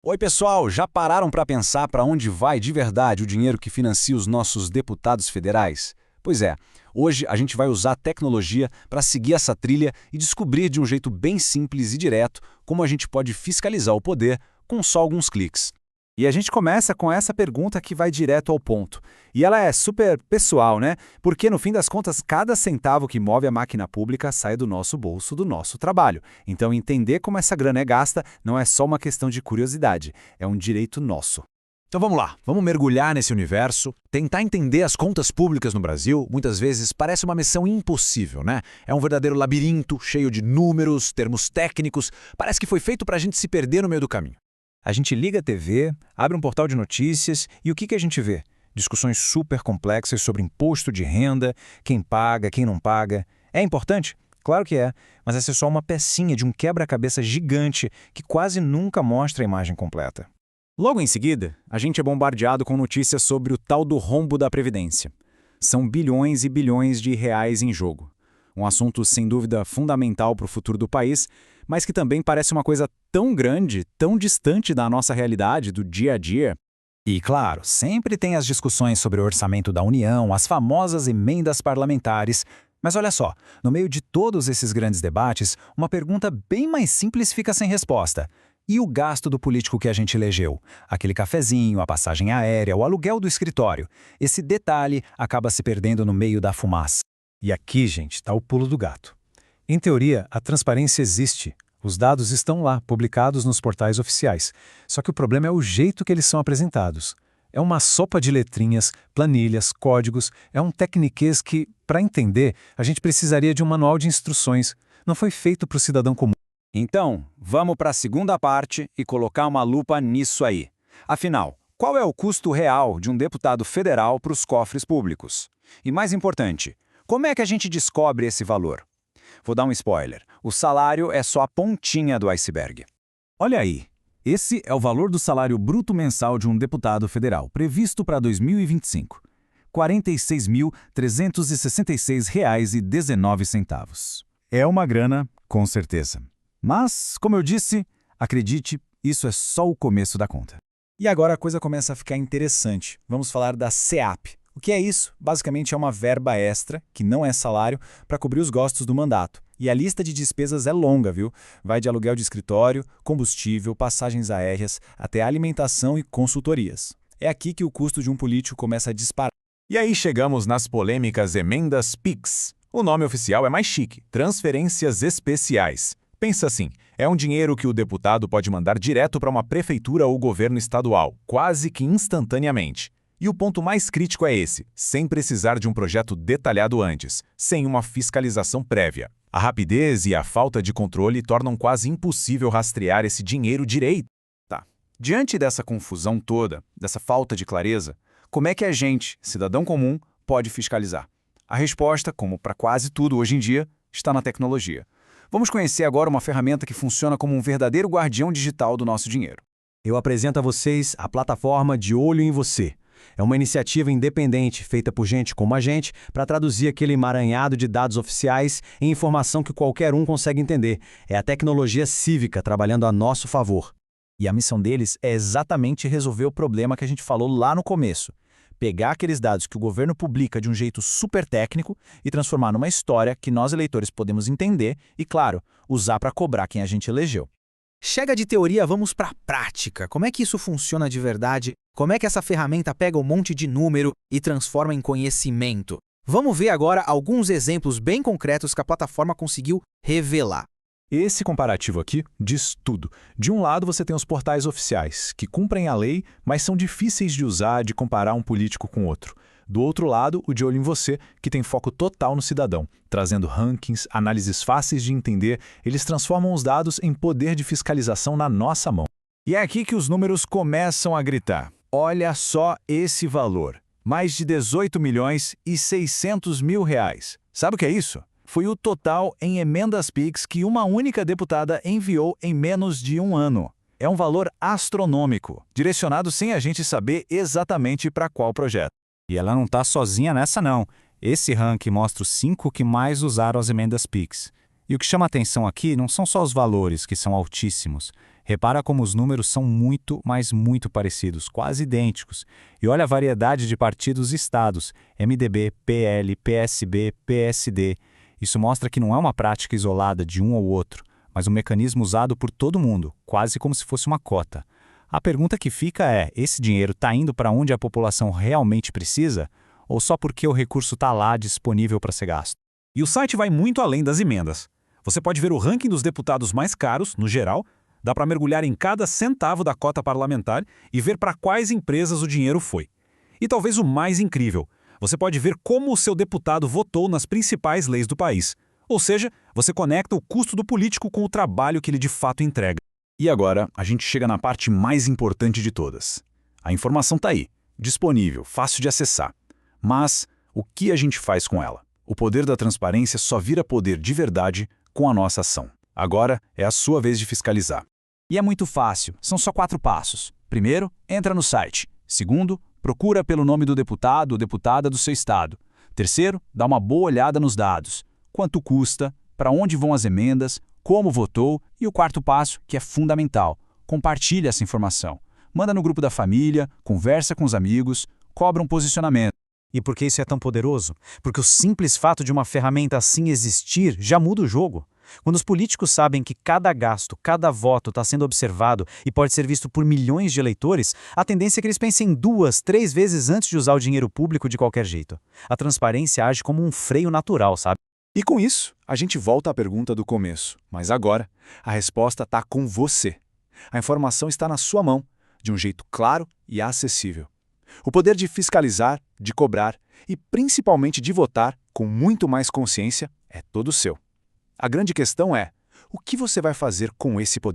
Oi, pessoal, já pararam para pensar para onde vai de verdade o dinheiro que financia os nossos deputados federais? Pois é, hoje a gente vai usar a tecnologia para seguir essa trilha e descobrir de um jeito bem simples e direto como a gente pode fiscalizar o poder com só alguns cliques. E a gente começa com essa pergunta que vai direto ao ponto. E ela é super pessoal, né? Porque, no fim das contas, cada centavo que move a máquina pública sai do nosso bolso, do nosso trabalho. Então, entender como essa grana é gasta não é só uma questão de curiosidade, é um direito nosso. Então vamos lá, vamos mergulhar nesse universo. Tentar entender as contas públicas no Brasil, muitas vezes, parece uma missão impossível, né? É um verdadeiro labirinto, cheio de números, termos técnicos. Parece que foi feito para a gente se perder no meio do caminho. A gente liga a TV, abre um portal de notícias e o que a gente vê? Discussões super complexas sobre imposto de renda, quem paga, quem não paga. É importante? Claro que é, mas essa é só uma pecinha de um quebra-cabeça gigante que quase nunca mostra a imagem completa. Logo em seguida, a gente é bombardeado com notícias sobre o tal do rombo da Previdência. São bilhões e bilhões de reais em jogo. Um assunto sem dúvida fundamental para o futuro do país, mas que também parece uma coisa tão grande, tão distante da nossa realidade, do dia a dia. E, claro, sempre tem as discussões sobre o orçamento da União, as famosas emendas parlamentares. Mas olha só, no meio de todos esses grandes debates, uma pergunta bem mais simples fica sem resposta. E o gasto do político que a gente elegeu? Aquele cafezinho, a passagem aérea, o aluguel do escritório. Esse detalhe acaba se perdendo no meio da fumaça. E aqui, gente, está o pulo do gato. Em teoria, a transparência existe. Os dados estão lá, publicados nos portais oficiais. Só que o problema é o jeito que eles são apresentados. É uma sopa de letrinhas, planilhas, códigos, é um tecniquez que, para entender, a gente precisaria de um manual de instruções. Não foi feito para o cidadão comum. Então, vamos para a segunda parte e colocar uma lupa nisso aí. Afinal, qual é o custo real de um deputado federal para os cofres públicos? E mais importante, como é que a gente descobre esse valor? Vou dar um spoiler. O salário é só a pontinha do iceberg. Olha aí, esse é o valor do salário bruto mensal de um deputado federal, previsto para 2025. R$ 46.366,19. É uma grana, com certeza. Mas, como eu disse, acredite, isso é só o começo da conta. E agora a coisa começa a ficar interessante. Vamos falar da SEAP. O que é isso? Basicamente é uma verba extra, que não é salário, para cobrir os gastos do mandato. E a lista de despesas é longa, viu? Vai de aluguel de escritório, combustível, passagens aéreas, até alimentação e consultorias. É aqui que o custo de um político começa a disparar. E aí chegamos nas polêmicas emendas PIX. O nome oficial é mais chique, transferências especiais. Pensa assim, é um dinheiro que o deputado pode mandar direto para uma prefeitura ou governo estadual, quase que instantaneamente. E o ponto mais crítico é esse, sem precisar de um projeto detalhado antes, sem uma fiscalização prévia. A rapidez e a falta de controle tornam quase impossível rastrear esse dinheiro direito. Tá. Diante dessa confusão toda, dessa falta de clareza, como é que a gente, cidadão comum, pode fiscalizar? A resposta, como para quase tudo hoje em dia, está na tecnologia. Vamos conhecer agora uma ferramenta que funciona como um verdadeiro guardião digital do nosso dinheiro. Eu apresento a vocês a plataforma De Olho em Você. É uma iniciativa independente feita por gente como a gente para traduzir aquele emaranhado de dados oficiais em informação que qualquer um consegue entender. É a tecnologia cívica trabalhando a nosso favor. E a missão deles é exatamente resolver o problema que a gente falou lá no começo. Pegar aqueles dados que o governo publica de um jeito super técnico e transformar numa história que nós eleitores podemos entender e, claro, usar para cobrar quem a gente elegeu. Chega de teoria, vamos para a prática. Como é que isso funciona de verdade? Como é que essa ferramenta pega um monte de número e transforma em conhecimento? Vamos ver agora alguns exemplos bem concretos que a plataforma conseguiu revelar. Esse comparativo aqui diz tudo. De um lado você tem os portais oficiais, que cumprem a lei, mas são difíceis de usar, de comparar um político com outro. Do outro lado, o De Olho em Você, que tem foco total no cidadão, trazendo rankings, análises fáceis de entender, eles transformam os dados em poder de fiscalização na nossa mão. E é aqui que os números começam a gritar. Olha só esse valor, mais de 18.600.000 reais. Sabe o que é isso? Foi o total em emendas PIX que uma única deputada enviou em menos de um ano. É um valor astronômico, direcionado sem a gente saber exatamente para qual projeto. E ela não está sozinha nessa não. Esse ranking mostra os 5 que mais usaram as emendas PIX. E o que chama atenção aqui não são só os valores, que são altíssimos. Repara como os números são muito, mas muito parecidos, quase idênticos. E olha a variedade de partidos e estados: MDB, PL, PSB, PSD. Isso mostra que não é uma prática isolada de um ou outro, mas um mecanismo usado por todo mundo, quase como se fosse uma cota. A pergunta que fica é: esse dinheiro está indo para onde a população realmente precisa? Ou só porque o recurso está lá disponível para ser gasto? E o site vai muito além das emendas. Você pode ver o ranking dos deputados mais caros, no geral, dá para mergulhar em cada centavo da cota parlamentar e ver para quais empresas o dinheiro foi. E talvez o mais incrível, você pode ver como o seu deputado votou nas principais leis do país. Ou seja, você conecta o custo do político com o trabalho que ele de fato entrega. E agora, a gente chega na parte mais importante de todas. A informação está aí, disponível, fácil de acessar. Mas o que a gente faz com ela? O poder da transparência só vira poder de verdade com a nossa ação. Agora é a sua vez de fiscalizar. E é muito fácil, são só 4 passos. Primeiro, entra no site. Segundo, procura pelo nome do deputado ou deputada do seu estado. Terceiro, dá uma boa olhada nos dados. Quanto custa, para onde vão as emendas, como votou e o quarto passo, que é fundamental. Compartilhe essa informação. Manda no grupo da família, conversa com os amigos, cobra um posicionamento. E por que isso é tão poderoso? Porque o simples fato de uma ferramenta assim existir já muda o jogo. Quando os políticos sabem que cada gasto, cada voto está sendo observado e pode ser visto por milhões de eleitores, a tendência é que eles pensem 2, 3 vezes antes de usar o dinheiro público de qualquer jeito. A transparência age como um freio natural, sabe? E com isso, a gente volta à pergunta do começo. Mas agora, a resposta está com você. A informação está na sua mão, de um jeito claro e acessível. O poder de fiscalizar, de cobrar e principalmente de votar com muito mais consciência é todo seu. A grande questão é: o que você vai fazer com esse poder?